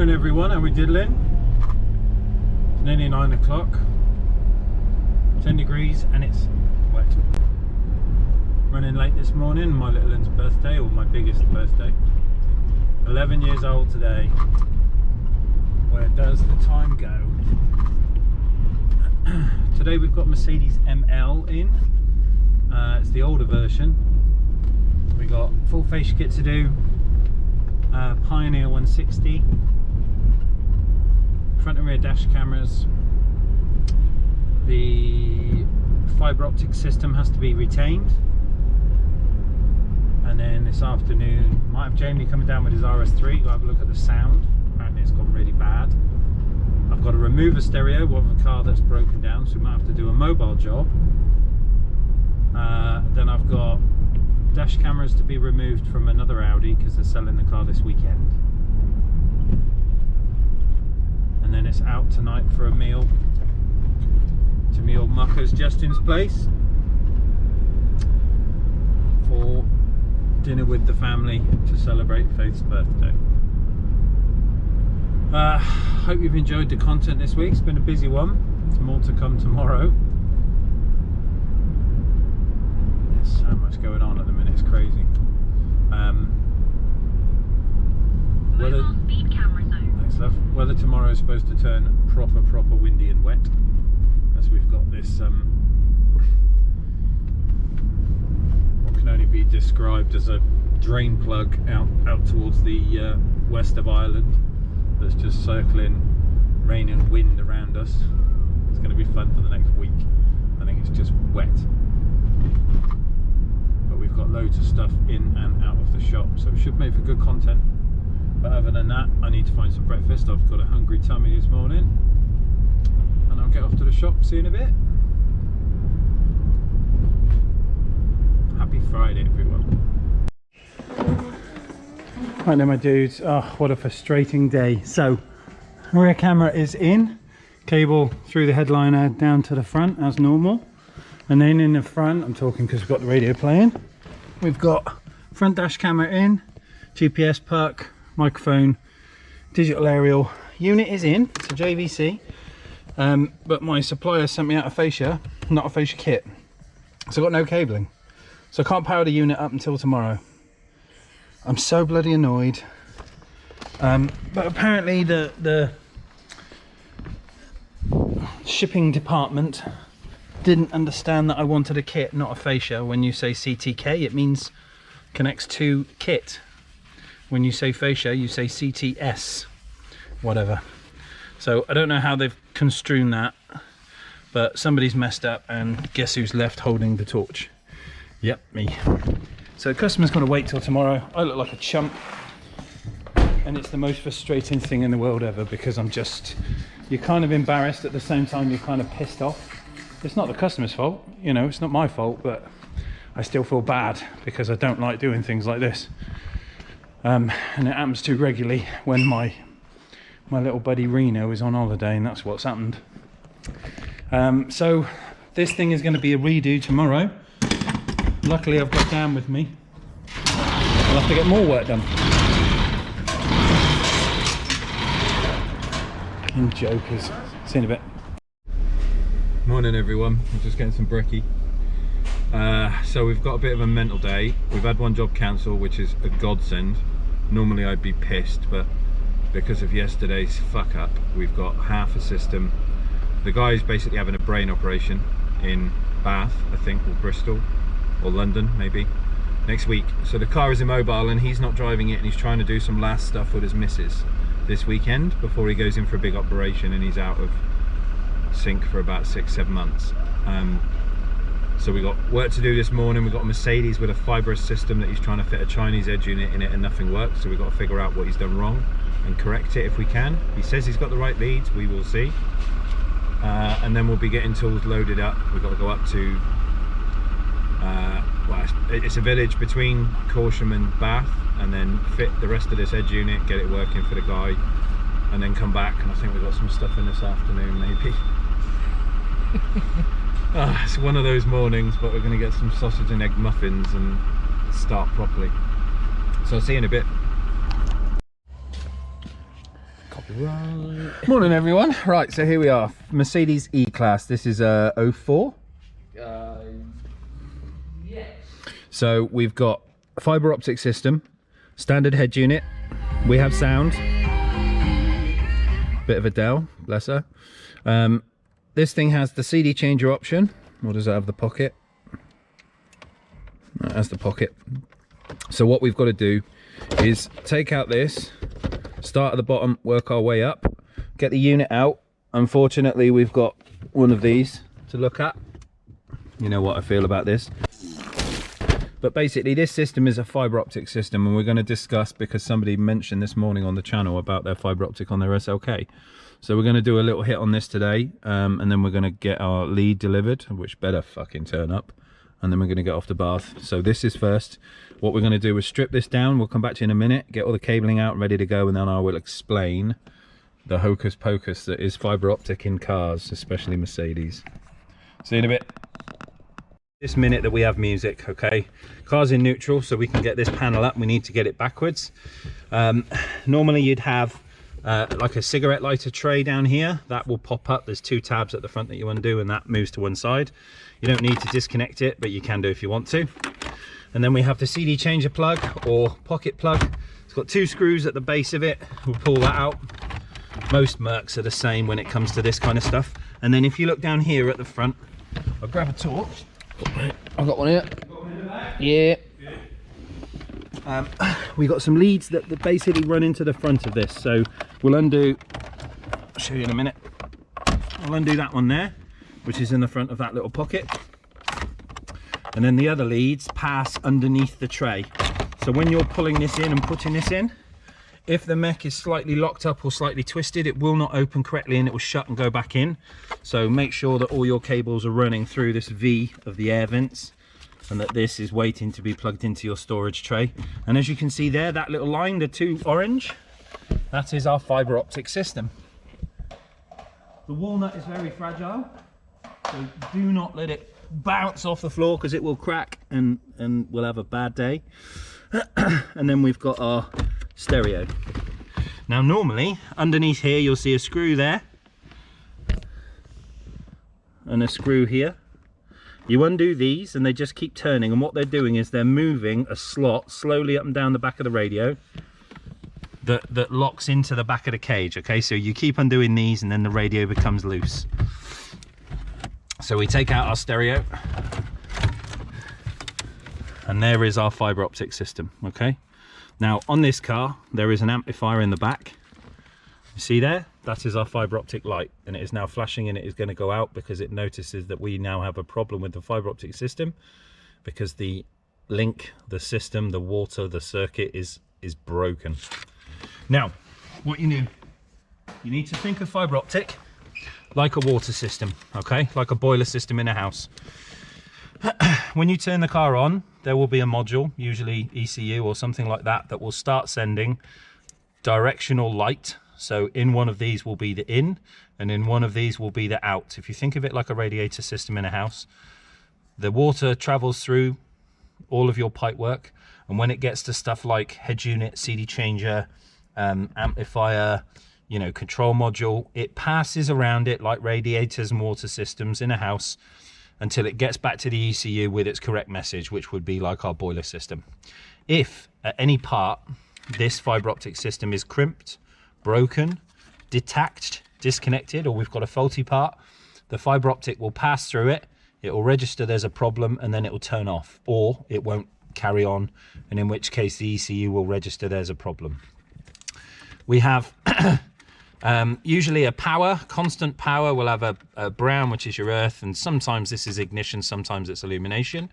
Morning everyone, how we diddling? It's nearly 9 o'clock, 10 degrees and it's wet. Running late this morning, my little one's birthday, or my biggest birthday. 11 years old today. Where does the time go? Today we've got Mercedes ML in. It's the older version. We got full fascia kit to do. Pioneer 160. Front and rear dash cameras. The fibre optic system has to be retained. And then this afternoon, might have Jamie coming down with his RS3. Go have a look at the sound. Apparently it's gone really bad. I've got to remove a stereo of a car that's broken down, so we might have to do a mobile job. Then I've got dash cameras to be removed from another Audi because they're selling the car this weekend. And then it's out tonight for a meal to me old muckers Justin's place for dinner with the family to celebrate Faith's birthday. Hope you've enjoyed the content this week. It's been a busy one. There's more to come tomorrow. There's so much going on at the minute, it's crazy. Weather tomorrow is supposed to turn proper windy and wet, as we've got this what can only be described as a drain plug out towards the west of Ireland that's just circling rain and wind around us. It's going to be fun for the next week. I think it's just wet, but we've got loads of stuff in and out of the shop, so it should make for good content. But other than that, I need to find some breakfast. I've got a hungry tummy this morning, and I'll get off to the shop. See you in a bit. Happy Friday, everyone. Right then, my dudes. Oh, what a frustrating day. So, rear camera is in. Cable through the headliner down to the front as normal. And then in the front, I'm talking because we've got the radio playing. We've got front dash camera in, GPS puck, microphone, digital aerial. Unit is in, it's a JVC. But my supplier sent me out a fascia, not a fascia kit. So I've got no cabling. So I can't power the unit up until tomorrow. I'm so bloody annoyed. But apparently the shipping department didn't understand that I wanted a kit, not a fascia. When you say CTK, it means connects to kit. When you say fascia, you say CTS, whatever. So I don't know how they've construed that, but somebody's messed up, and guess who's left holding the torch? Yep, me. So the customer's going to wait till tomorrow. I look like a chump, and it's the most frustrating thing in the world ever, because you're kind of embarrassed at the same time you're kind of pissed off. It's not the customer's fault, you know, it's not my fault, but I still feel bad because I don't like doing things like this. And it happens too regularly when my little buddy Reno is on holiday, and that's what's happened. So this thing is going to be a redo tomorrow. Luckily I've got Dan with me. I'll have to get more work done. And jokers. See you in a bit. Morning everyone, I'm just getting some brekkie. So we've got a bit of a mental day. We've had one job cancel, which is a godsend. Normally I'd be pissed, but because of yesterday's fuck up, we've got half a system. The guy's basically having a brain operation in Bath, I think, or Bristol, or London maybe, next week. So the car is immobile and he's not driving it, and he's trying to do some last stuff with his missus this weekend before he goes in for a big operation, and he's out of sync for about 6-7 months. So we got work to do this morning. We've got a Mercedes with a fibrous system that he's trying to fit a Chinese edge unit in it, and nothing works. So we've got to figure out what he's done wrong and correct it if we can. He says he's got the right leads, we will see. And then we'll be getting tools loaded up. We've got to go up to, well, it's a village between Corsham and Bath, and then fit the rest of this edge unit, get it working for the guy, and then come back. And I think we've got some stuff in this afternoon maybe. It's one of those mornings, but we're going to get some sausage and egg muffins and start properly. So I'll see you in a bit. Right. Morning everyone. Right, so here we are, Mercedes E-Class. This is a 04. Yes. So we've got a fibre optic system, standard head unit. We have sound. Bit of Adele, bless her. This thing has the CD changer option. Or does it have the pocket? That has the pocket. So what we've got to do is take out this, start at the bottom, work our way up, get the unit out. Unfortunately, we've got one of these to look at. You know what I feel about this. But basically this system is a fibre optic system, and we're going to discuss, because somebody mentioned this morning on the channel about their fibre optic on their SLK. So we're going to do a little hit on this today, and then we're going to get our lead delivered, which better fucking turn up, and then we're going to get off to Bath. So this is first. What we're going to do is strip this down. We'll come back to you in a minute, get all the cabling out ready to go, and then I will explain the hocus pocus that is fibre optic in cars, especially Mercedes. See you in a bit. This minute that we have music, okay? Car's in neutral, so we can get this panel up. We need to get it backwards. Normally you'd have like a cigarette lighter tray down here. That will pop up. There's two tabs at the front that you undo, and that moves to one side. You don't need to disconnect it, but you can do if you want to. And then we have the CD changer plug or pocket plug. It's got two screws at the base of it. We'll pull that out. Most Mercs are the same when it comes to this kind of stuff. And then if you look down here at the front, I'll grab a torch. I've got one here. Yeah. We got some leads that basically run into the front of this. So we'll undo, I'll show you in a minute. I'll undo that one there, which is in the front of that little pocket. And then the other leads pass underneath the tray. So when you're pulling this in and putting this in, if the mech is slightly locked up or slightly twisted, it will not open correctly and it will shut and go back in. So make sure that all your cables are running through this V of the air vents, and that this is waiting to be plugged into your storage tray. And as you can see there, that little line, the two orange, that is our fibre optic system. The walnut is very fragile, so do not let it bounce off the floor, because it will crack and we'll have a bad day. And then we've got our stereo. Now normally underneath here you'll see a screw there and a screw here. You undo these and they just keep turning, and what they're doing is they're moving a slot slowly up and down the back of the radio that locks into the back of the cage. Okay, so you keep undoing these and then the radio becomes loose. So we take out our stereo, and there is our fibre optic system. Okay, now on this car there is an amplifier in the back. You see there, that is our fibre optic light, and it is now flashing, and it is going to go out because it notices that we now have a problem with the fibre optic system, because the link, the system, the water, the circuit is broken. Now what you need to think of fibre optic like a water system, okay, like a boiler system in a house. When you turn the car on, there will be a module, usually ECU or something like that, that will start sending directional light. So in one of these will be the in, and in one of these will be the out. If you think of it like a radiator system in a house, the water travels through all of your pipe work, and when it gets to stuff like head unit, CD changer, amplifier, you know, control module, it passes around it like radiators and water systems in a house until it gets back to the ECU with its correct message, which would be like our boiler system. If at any part this fibre optic system is crimped, broken, detached, disconnected, or we've got a faulty part, the fibre optic will pass through it, it will register there's a problem, and then it will turn off, or it won't carry on, and in which case the ECU will register there's a problem. We have usually a power, constant power. We'll have a brown, which is your earth, and sometimes this is ignition, sometimes it's illumination.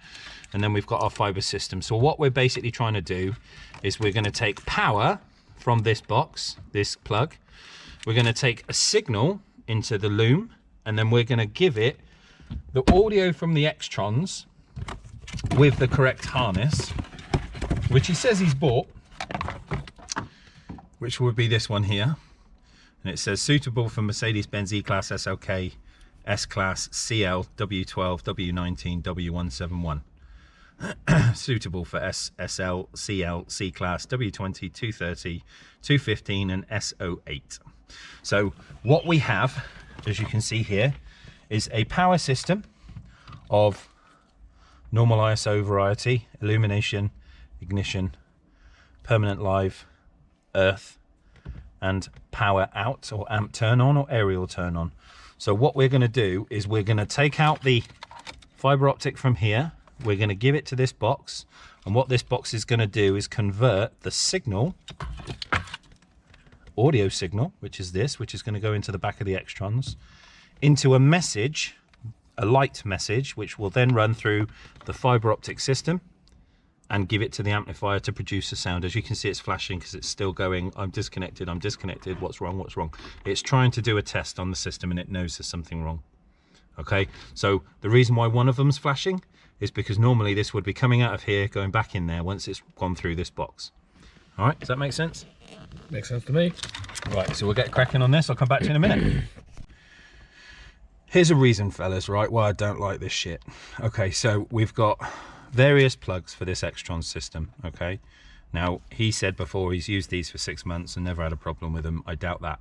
And then we've got our fibre system. So what we're basically trying to do is we're going to take power from this box, this plug. We're going to take a signal into the loom, and then we're going to give it the audio from the Extrons with the correct harness, which he says he's bought, which would be this one here. And it says suitable for Mercedes-Benz E-Class, SLK, S-Class, CL, W12, W19, W171. Suitable for SL, CL, C-Class, W20, 230, 215 and S08. So what we have, as you can see here, is a power system of normal ISO variety, illumination, ignition, permanent live, earth, and power out, or amp turn on, or aerial turn on. So what we're going to do is we're going to take out the fiber optic from here, we're going to give it to this box, and what this box is going to do is convert the signal, audio signal, which is this, which is going to go into the back of the Extrons, into a message, a light message, which will then run through the fiber optic system and give it to the amplifier to produce a sound. As you can see, it's flashing because it's still going, I'm disconnected, what's wrong, what's wrong. It's trying to do a test on the system and it knows there's something wrong. Okay, so the reason why one of them's flashing is because normally this would be coming out of here, going back in there once it's gone through this box. All right, does that make sense? Makes sense to me. Right, so we'll get cracking on this. I'll come back to you in a minute. Here's a reason, fellas, right, why I don't like this shit. Okay, so we've got various plugs for this Extron system, okay? Now, he said before he's used these for 6 months and never had a problem with them. I doubt that.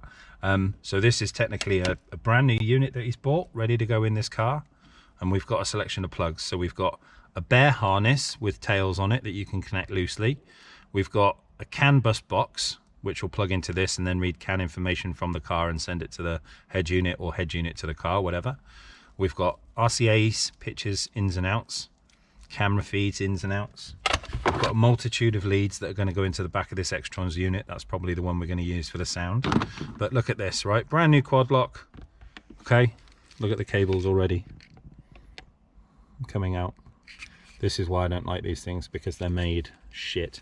So this is technically a brand new unit that he's bought, ready to go in this car. And we've got a selection of plugs. So we've got a bare harness with tails on it that you can connect loosely. We've got a CAN bus box, which will plug into this and then read CAN information from the car and send it to the head unit, or head unit to the car, whatever. We've got RCAs, pictures, ins and outs, camera feeds, ins and outs. We've got a multitude of leads that are going to go into the back of this Extrons unit. That's probably the one we're going to use for the sound. But look at this, right? Brand new quad lock. Okay, look at the cables already coming out. This is why I don't like these things, because they're made shit.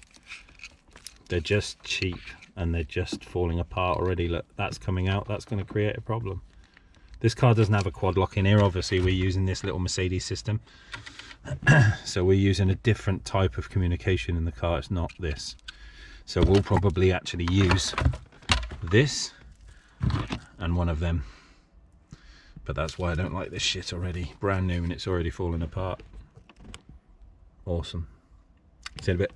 They're just cheap and they're just falling apart already. Look, that's coming out. That's going to create a problem. This car doesn't have a quad lock in here. Obviously, we're using this little Mercedes system. So we're using a different type of communication in the car. It's not this. So we'll probably actually use this and one of them. But that's why I don't like this shit already. Brand new and it's already falling apart. Awesome. See you in a bit.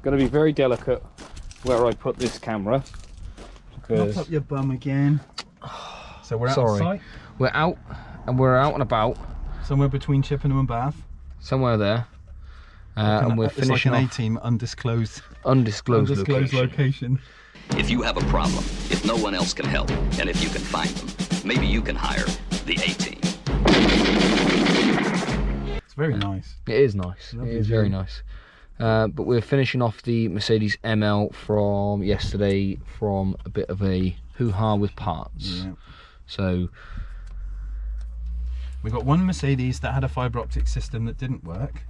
Going to be very delicate where I put this camera. Knock up your bum again. So we're outside. We're out, and we're out and about. Somewhere between Chippenham and Bath. Somewhere there. And we're finishing like an off A-team undisclosed location. location. If you have a problem, if no one else can help, and if you can find them, maybe you can hire the A-team. It's very nice. It is nice. Lovely. It is very nice. But we're finishing off the Mercedes ML from yesterday from a bit of a hoo-ha with parts. Yeah. So we got one Mercedes that had a fibre optic system that didn't work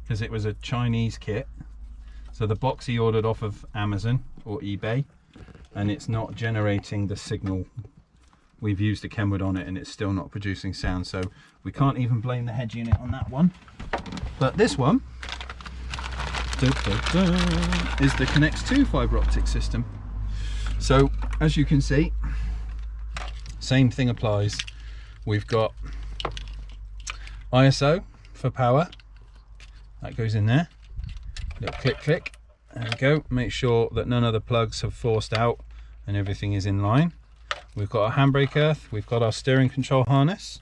because it was a Chinese kit. So the box he ordered off of Amazon or eBay, and it's not generating the signal. We've used a Kenwood on it and it's still not producing sound, so we can't even blame the head unit on that one. But this one is the Connects 2 fibre optic system. So as you can see, same thing applies. We've got ISO for power, that goes in there. Little click click, there we go. Make sure that none of the plugs have forced out and everything is in line. We've got our handbrake earth, we've got our steering control harness.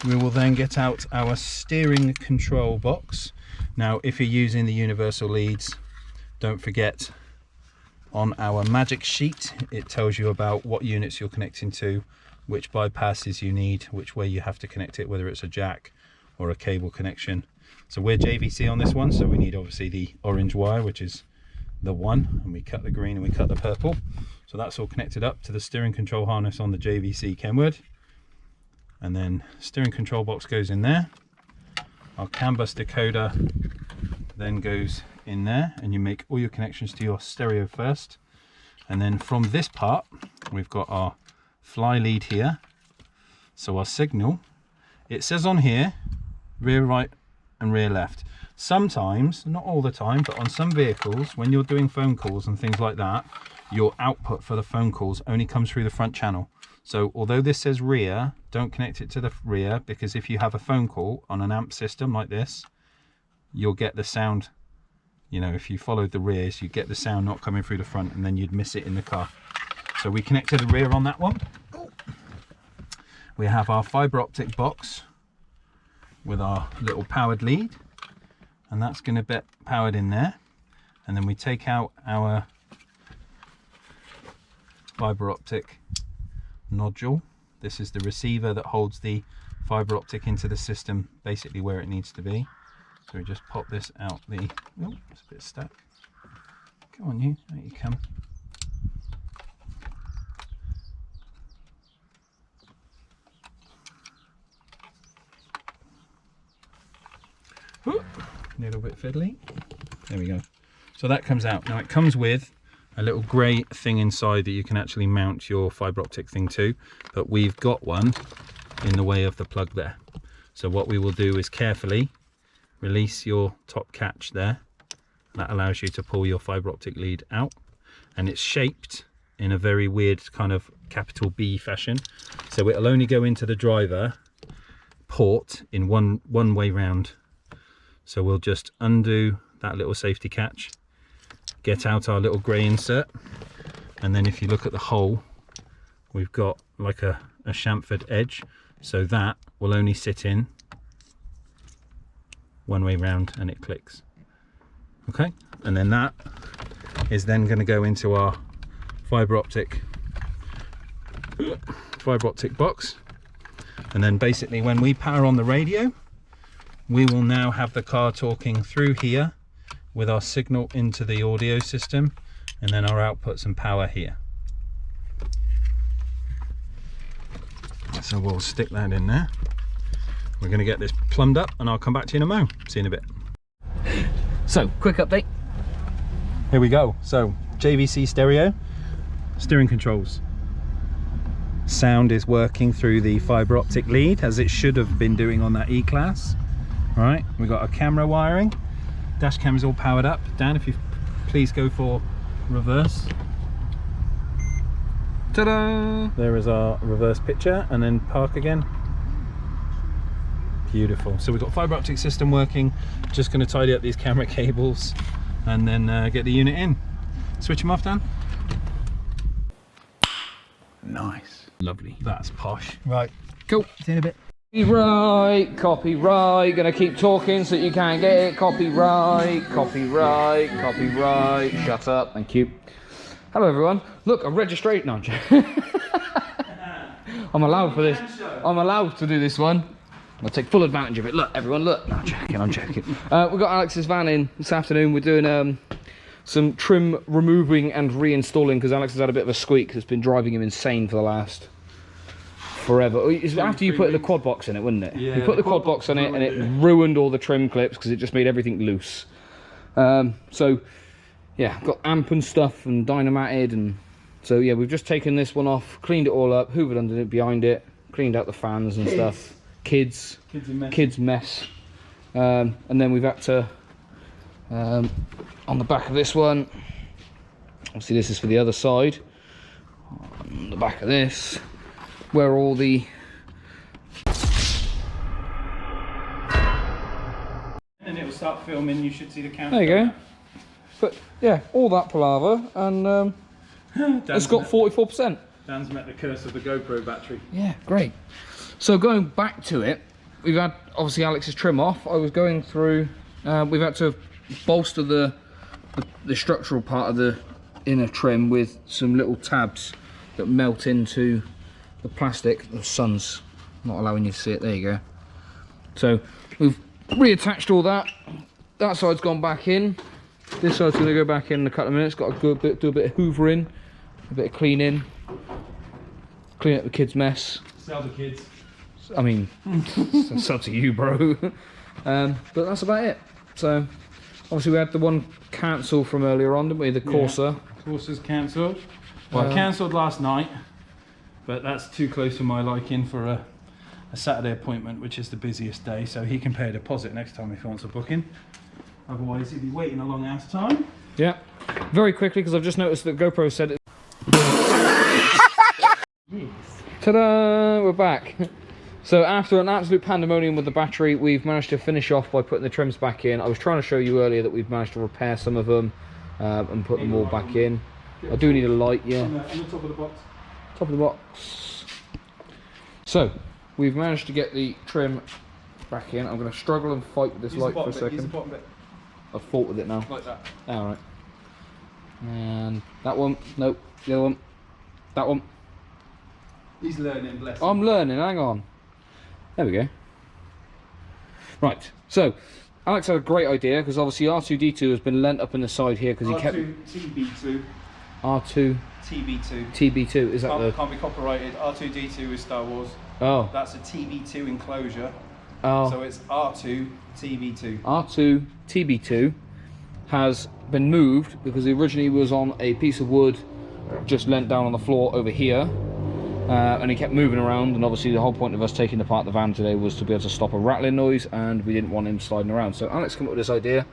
We will then get out our steering control box. Now if you're using the universal leads, don't forget on our magic sheet it tells you about what units you're connecting to, which bypasses you need, which way you have to connect it, whether it's a jack or a cable connection. So we're JVC on this one, so we need obviously the orange wire, which is the one, and we cut the green and we cut the purple. So that's all connected up to the steering control harness on the JVC Kenwood. And then steering control box goes in there. Our CAN bus decoder then goes in there, and you make all your connections to your stereo first. And then from this part, we've got our fly lead here. So our signal, it says on here, rear right and rear left. Sometimes, not all the time, but on some vehicles, when you're doing phone calls and things like that, your output for the phone calls only comes through the front channel. So although this says rear, don't connect it to the rear, because if you have a phone call on an amp system like this, you'll get the sound, you know, if you followed the rears, you get the sound not coming through the front, and then you'd miss it in the car. So we connected the rear on that one. We have our fibre optic box with our little powered lead, and that's going to be powered in there. And then we take out our fibre optic nodule. This is the receiver that holds the fibre optic into the system, basically where it needs to be. So we just pop this out the, oh, it's a bit stuck. Come on you, out you come. Ooh, a little bit fiddly. There we go. So that comes out. Now it comes with a little grey thing inside that you can actually mount your fibre optic thing to, but we've got one in the way of the plug there. So what we will do is carefully release your top catch there. That allows you to pull your fibre optic lead out, and it's shaped in a very weird kind of capital B fashion. So it'll only go into the driver port in one way round. So we'll just undo that little safety catch, get out our little grey insert, and then if you look at the hole, we've got like a chamfered edge, so that will only sit in one way round and it clicks. Okay, and then that is then going to go into our fibre optic box, and then basically when we power on the radio, we will now have the car talking through here with our signal into the audio system, and then our outputs and power here. So we'll stick that in there. We're going to get this plumbed up and I'll come back to you in a mo. See you in a bit. So, quick update. Here we go. So, JVC stereo, steering controls. Sound is working through the fibre optic lead as it should have been doing on that E-Class. Right, we've got our camera wiring. Dash cam is all powered up. Dan, if you please go for reverse. Ta-da! There is our reverse picture, and then park again. Beautiful. So we've got fibre optic system working. Just going to tidy up these camera cables and then get the unit in. Switch them off, Dan. Nice. Lovely. That's posh. Right. Cool. See you in a bit. Copyright, gonna keep talking so that you can't get it. Copyright. Shut up, thank you. Hello everyone. Look, I'm registered. No, I'm joking. I'm allowed for this. I'm allowed to do this one. I'll take full advantage of it. Look, everyone, look. No, I'm joking. We've got Alex's van in this afternoon. We're doing some trim removing and reinstalling because Alex has had a bit of a squeak that's been driving him insane for the last forever. After you put the quad box in it, wasn't it? Yeah, you put the quad box on it and it ruined all the trim clips because it just made everything loose. So yeah, got amp and stuff and dynamated, and so yeah, we've just taken this one off, cleaned it all up, hoovered under it, behind it, cleaned out the fans and stuff. Kids mess. And then we've had to on the back of this one, obviously this is for the other side, on the back of this where all the and it will start filming. You should see the camera. there you go. But yeah, all that palaver, and it's got 44%. Dan's met the curse of the GoPro battery. Yeah, great. So going back to it, we've had obviously Alex's trim off. I was going through. We've had to bolster the structural part of the inner trim with some little tabs that melt into the plastic. The sun's not allowing you to see it. There you go. So we've reattached all that. That side's gone back in. This side's going to go back in a couple of minutes. Got to do a bit of hoovering, a bit of cleaning, clean up the kids' mess. Sell the kids. I mean, it's up to you, bro. But that's about it. So obviously we had the one cancel from earlier on, didn't we? The Corsa. Yeah, Corsa's cancelled. Well, cancelled last night, but that's too close for my liking for a Saturday appointment, which is the busiest day. So he can pay a deposit next time if he wants a booking. Otherwise, he'd be waiting a long ass time. Yeah. Very quickly, because I've just noticed that GoPro said it. Ta-da! We're back. So after an absolute pandemonium with the battery, we've managed to finish off by putting the trims back in. I was trying to show you earlier that we've managed to repair some of them and put them all back in. I do need a light, yeah. On the top of the box. Top of the box. So, we've managed to get the trim back in. I'm going to struggle and fight with this light for a second. Use the bottom bit. I've fought with it now. Like that. Alright. And that one. Nope. The other one. That one. He's learning, bless him. I'm learning, hang on. There we go. Right, so Alex had a great idea because obviously R2D2 has been lent up in the side here because he kept. TB2. R2 TB2. TB2, is that Can't be copyrighted. R2D2 is Star Wars. Oh. That's a TB2 enclosure. Oh. So it's R2 TB2. R2 TB2 has been moved because he originally was on a piece of wood just lent down on the floor over here. And he kept moving around, and obviously the whole point of us taking apart the van today was to be able to stop a rattling noise, and we didn't want him sliding around. So Alex came up with this idea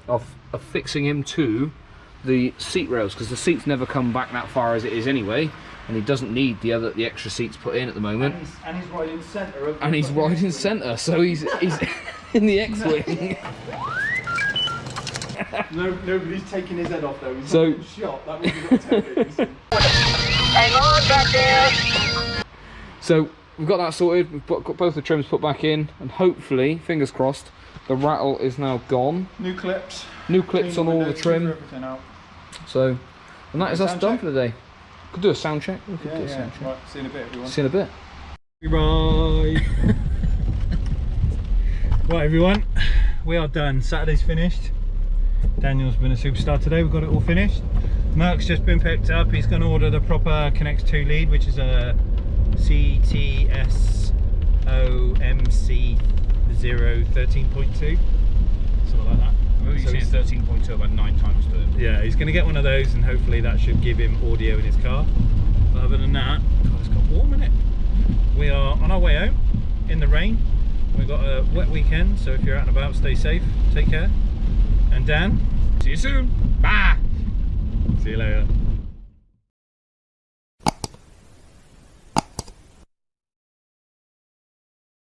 of fixing him to the seat rails, because the seats never come back that far as it is anyway, and he doesn't need the extra seats put in at the moment. And he's right in centre. And he's right in centre, so he's in the X-wing. Nobody's taking his head off though. He's So- not shot. That would be tailgate. So we've got that sorted, we've got both the trims put back in, and hopefully, fingers crossed, the rattle is now gone. New clips. New clips on all the trim. Everything out. So, and that is us Sound done check? for the day. Could do a sound check. We could do a sound check. Right, see you in a bit everyone. See you in a bit. Right. Right, everyone, we are done. Saturday's finished. Daniel's been a superstar today. We've got it all finished. Mark's just been picked up. He's going to order the proper Connect 2 lead, which is a CTSOMC 013.2, something like that. You've seen 13.2 about 9 times to it. Yeah, he's going to get one of those, and hopefully that should give him audio in his car. But other than that, God, it's got warm in it. We are on our way home in the rain. We've got a wet weekend, so if you're out and about, stay safe, take care. And Dan, see you soon. Bye. See you later.